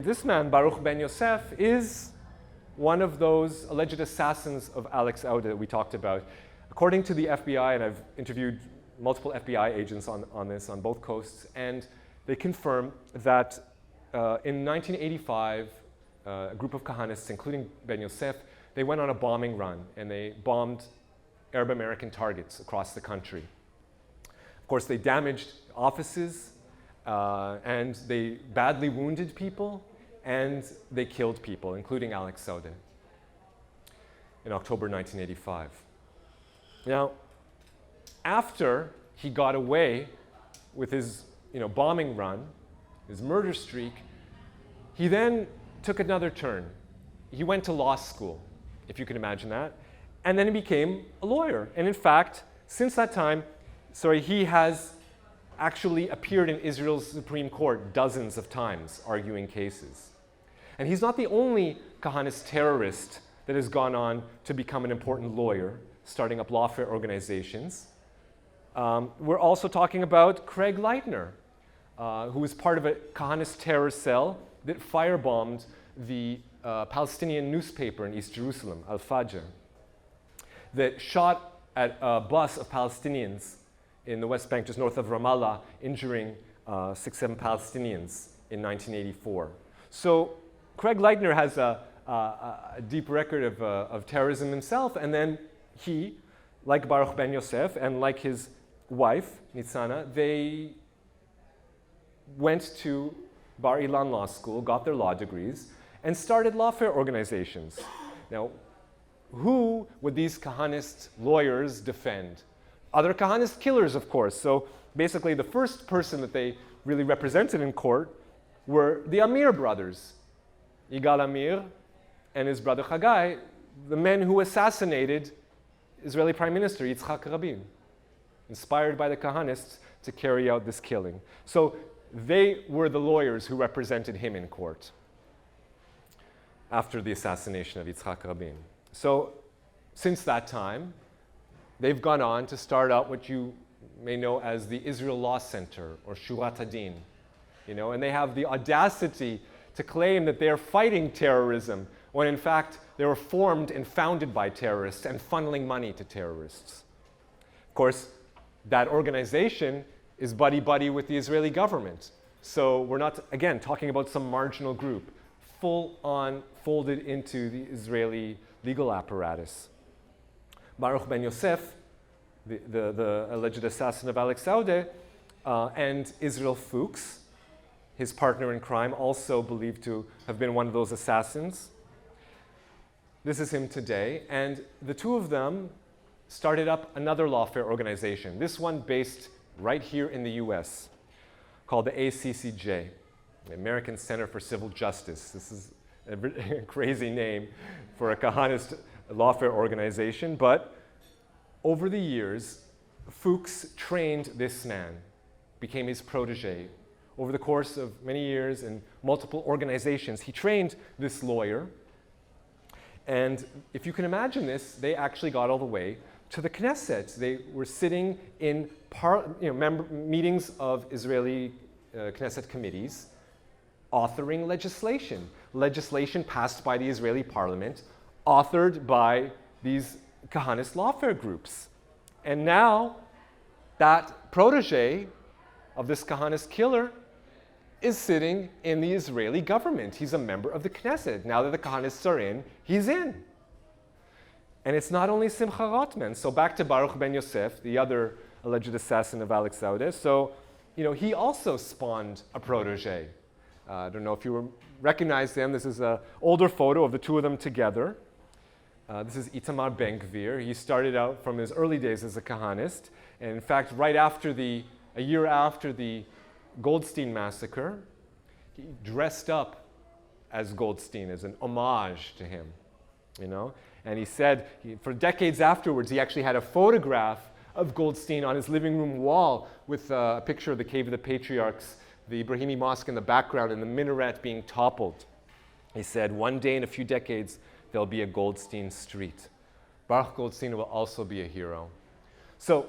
this man, Baruch Ben Yosef, is one of those alleged assassins of Alex Aude that we talked about. According to the FBI, and I've interviewed multiple FBI agents on this on both coasts, and they confirm that in 1985, a group of kahanists, including Ben Yosef, they went on a bombing run and they bombed Arab American targets across the country. Of course, they damaged offices and they badly wounded people and they killed people, including Alex Aude, in October 1985. Now, after he got away with his bombing run, his murder streak, he then took another turn. He went to law school, if you can imagine that, and then he became a lawyer. And in fact, since that time, he has actually appeared in Israel's Supreme Court dozens of times arguing cases. And he's not the only kahanist terrorist that has gone on to become an important lawyer, starting up lawfare organizations. We're also talking about Craig Leitner, who was part of a kahanist terror cell that firebombed the Palestinian newspaper in East Jerusalem, Al-Fajr, that shot at a bus of Palestinians in the West Bank, just north of Ramallah, injuring 6-7 Palestinians in 1984. So Craig Leitner has a deep record of terrorism himself, and then he, like Baruch Ben Yosef and like his wife, Nitzana, they went to Bar Ilan Law School, got their law degrees, and started lawfare organizations. Now, who would these kahanist lawyers defend? Other kahanist killers, of course. So basically, the first person that they really represented in court were the Amir brothers, Yigal Amir and his brother Chagai, the men who assassinated Israeli Prime Minister Yitzhak Rabin, inspired by the kahanists to carry out this killing. So they were the lawyers who represented him in court after the assassination of Yitzhak Rabin. So since that time, they've gone on to start out what you may know as the Israel Law Center, or Shurat Hadin, and they have the audacity to claim that they're fighting terrorism, when in fact they were formed and founded by terrorists and funneling money to terrorists. Of course, that organization is buddy-buddy with the Israeli government. So we're not, again, talking about some marginal group, full-on folded into the Israeli legal apparatus. Baruch Ben Yosef, the alleged assassin of Alex Aude, and Israel Fuchs, his partner in crime, also believed to have been one of those assassins. This is him today, and the two of them started up another lawfare organization, this one based right here in the US, called the ACCJ, the American Center for Civil Justice. This is a crazy name for a kahanist lawfare organization, but over the years, Fuchs trained this man, became his protege. Over the course of many years in multiple organizations, he trained this lawyer. And if you can imagine this, they actually got all the way to the Knesset. They were sitting in meetings of Israeli Knesset committees, authoring legislation passed by the Israeli parliament, authored by these kahanist lawfare groups. And now that protege of this kahanist killer is sitting in the Israeli government. He's a member of the Knesset. Now that the kahanists are in, he's in. And it's not only Simcha Rotman. So back to Baruch Ben Yosef, the other alleged assassin of Alex Aude. So, he also spawned a protege. I don't know if you recognize them. This is an older photo of the two of them together. This is Itamar Ben-Gvir. He started out from his early days as a kahanist. And in fact, a year after the Goldstein massacre, he dressed up as Goldstein, as an homage to him, And he said, for decades afterwards, he actually had a photograph of Goldstein on his living room wall with a picture of the Cave of the Patriarchs, the Ibrahimi Mosque in the background, and the minaret being toppled. He said, one day in a few decades, there'll be a Goldstein street. Baruch Goldstein will also be a hero. So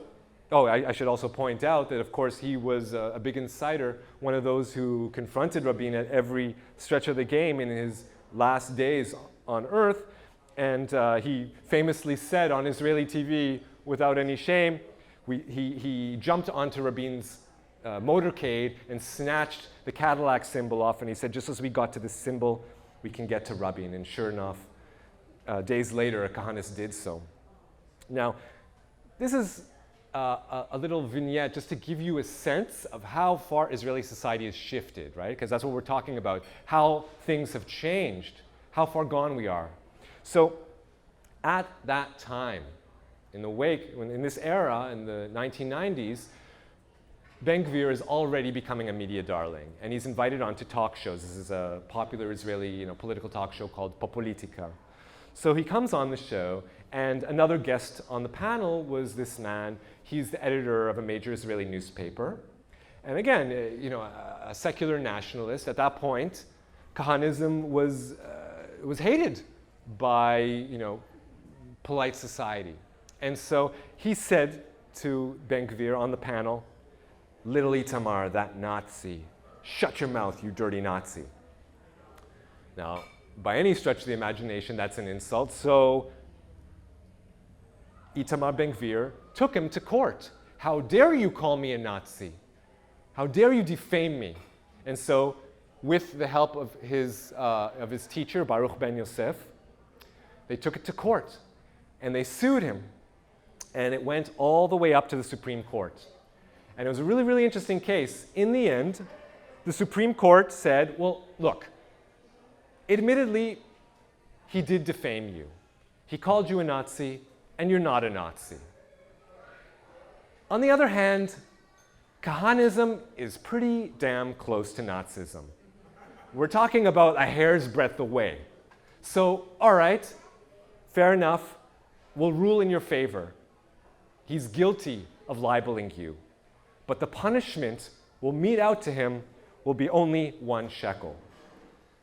Oh, I should also point out that, of course, he was a big insider, one of those who confronted Rabin at every stretch of the game in his last days on earth. And he famously said on Israeli TV, without any shame, he jumped onto Rabin's motorcade and snatched the Cadillac symbol off. And he said, just as we got to this symbol, we can get to Rabin. And sure enough, days later, a kahanist did so. Now, this is a little vignette just to give you a sense of how far Israeli society has shifted, right? Because that's what we're talking about, how things have changed, how far gone we are. So at that time, in the wake, in this era, in the 1990s, Ben-Gvir is already becoming a media darling, and he's invited on to talk shows. This is a popular Israeli political talk show called Popolitika. So he comes on the show, and another guest on the panel was this man. He's the editor of a major Israeli newspaper. And again, a secular nationalist. At that point, Kahanism was hated by, polite society. And so he said to Ben-Gvir on the panel, "Little Itamar, that Nazi, shut your mouth, you dirty Nazi." Now, by any stretch of the imagination, that's an insult. So Itamar Ben-Gvir took him to court. "How dare you call me a Nazi? How dare you defame me?" And so, with the help of his teacher, Baruch ben Yosef, they took it to court. And they sued him. And it went all the way up to the Supreme Court. And it was a really, really interesting case. In the end, the Supreme Court said, well, look, admittedly, he did defame you. He called you a Nazi, and you're not a Nazi. On the other hand, Kahanism is pretty damn close to Nazism. We're talking about a hair's breadth away. So, all right, fair enough, we'll rule in your favor. He's guilty of libeling you, but the punishment will mete out to him will be only 1 shekel,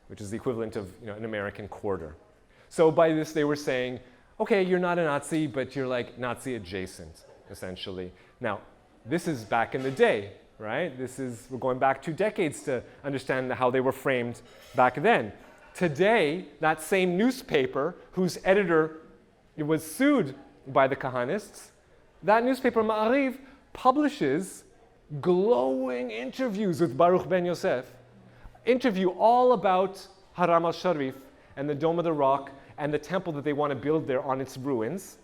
which is the equivalent of an American quarter. So by this they were saying, okay, you're not a Nazi, but you're like Nazi adjacent, essentially. Now, this is back in the day, right? We're going back 2 decades to understand how they were framed back then. Today, that same newspaper, whose editor was sued by the Kahanists, that newspaper, Ma'ariv, publishes glowing interviews with Baruch ben Yosef, interview all about Haram al-Sharif and the Dome of the Rock and the temple that they want to build there on its ruins.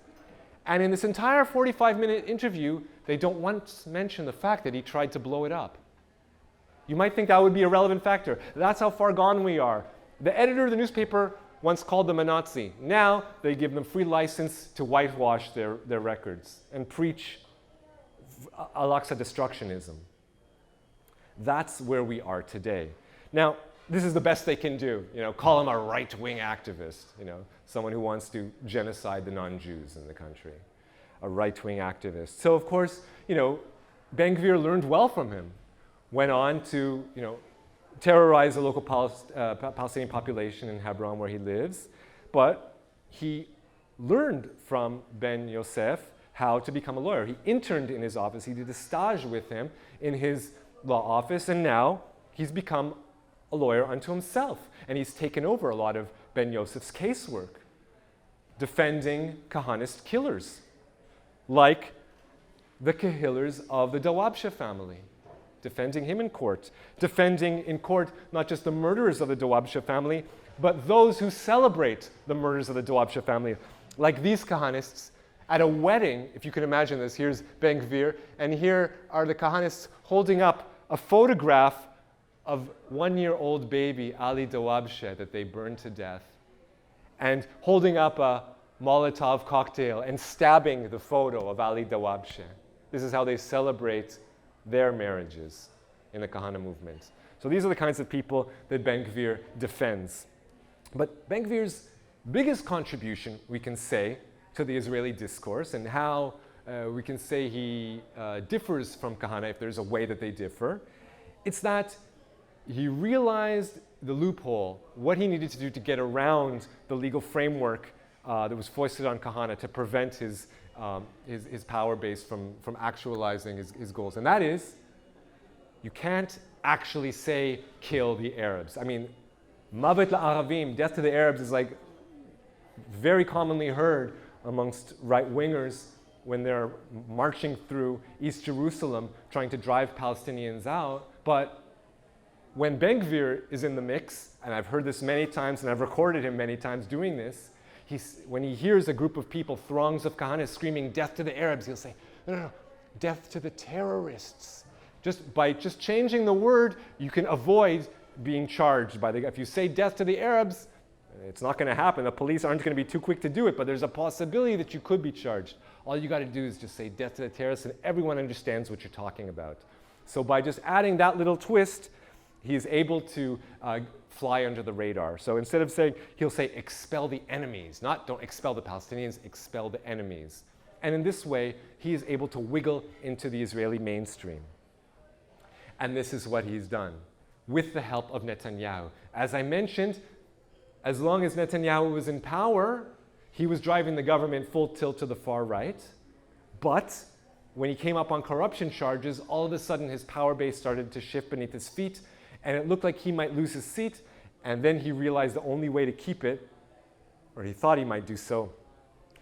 And in this entire 45-minute interview, they don't once mention the fact that he tried to blow it up. You might think that would be a relevant factor. That's how far gone we are. The editor of the newspaper once called them a Nazi. Now they give them free license to whitewash their records and preach Al-Aqsa destructionism. That's where we are today. Now, this is the best they can do. Call him a right-wing activist. Someone who wants to genocide the non-Jews in the country. A right-wing activist. So of course, Ben-Gvir learned well from him. Went on to, terrorize the local Palestinian population in Hebron where he lives. But he learned from Ben Yosef how to become a lawyer. He interned in his office. He did a stage with him in his law office. And now he's become a lawyer unto himself. And he's taken over a lot of Ben Yosef's casework, defending Kahanist killers, like the killers of the Dawabshe family. Defending him in court. Defending in court not just the murderers of the Dawabshe family, but those who celebrate the murders of the Dawabshe family. Like these Kahanists at a wedding, if you can imagine this. Here's Ben-Gvir, and here are the Kahanists holding up a photograph of 1-year-old baby Ali Dawabshe that they burned to death, and holding up a Molotov cocktail and stabbing the photo of Ali Dawabshe. This is how they celebrate their marriages in the Kahana movement. So these are the kinds of people that Ben-Gvir defends. But Ben-Gvir's biggest contribution, we can say, to the Israeli discourse and how we can say he differs from Kahana, if there's a way that they differ, it's that he realized the loophole, what he needed to do to get around the legal framework that was foisted on Kahana to prevent his his power base from actualizing his goals. And that is, you can't actually say kill the Arabs. I mean, Mavet la'Arabim, death to the Arabs, is like very commonly heard amongst right-wingers when they're marching through East Jerusalem trying to drive Palestinians out. But when Ben-Gvir is in the mix, and I've heard this many times and I've recorded him many times doing this, when he hears a group of people, throngs of kahanists screaming death to the Arabs, he'll say, no, death to the terrorists. By changing the word, you can avoid being charged by if you say death to the Arabs, it's not going to happen. The police aren't going to be too quick to do it, but there's a possibility that you could be charged. All you got to do is just say death to the terrorists, and everyone understands what you're talking about. So by just adding that little twist, he is able to fly under the radar. So instead of saying, he'll say expel the enemies, not don't expel the Palestinians, expel the enemies. And in this way, he is able to wiggle into the Israeli mainstream. And this is what he's done with the help of Netanyahu. As I mentioned, as long as Netanyahu was in power, he was driving the government full tilt to the far right. But when he came up on corruption charges, all of a sudden his power base started to shift beneath his feet, and it looked like he might lose his seat. And then he realized the only way to keep it, or he thought he might do so,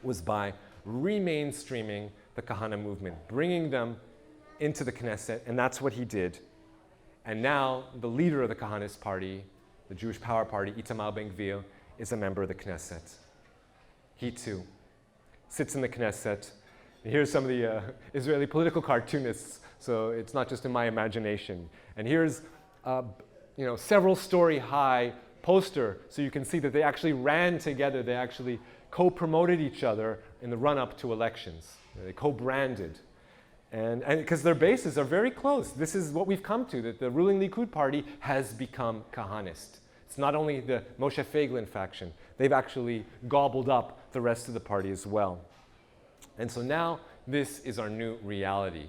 was by re-mainstreaming the Kahana movement, bringing them into the Knesset, and that's what he did. And now the leader of the Kahanist party, the Jewish Power Party, Itamar Ben-Gvir, is a member of the Knesset. He too sits in the Knesset. And here's some of the Israeli political cartoonists, so it's not just in my imagination. And here's several story high poster, so you can see that they actually ran together. They actually co-promoted each other in the run-up to elections. They co-branded. And because their bases are very close. This is what we've come to, that the ruling Likud party has become Kahanist. It's not only the Moshe Feiglin faction. They've actually gobbled up the rest of the party as well. And so now this is our new reality.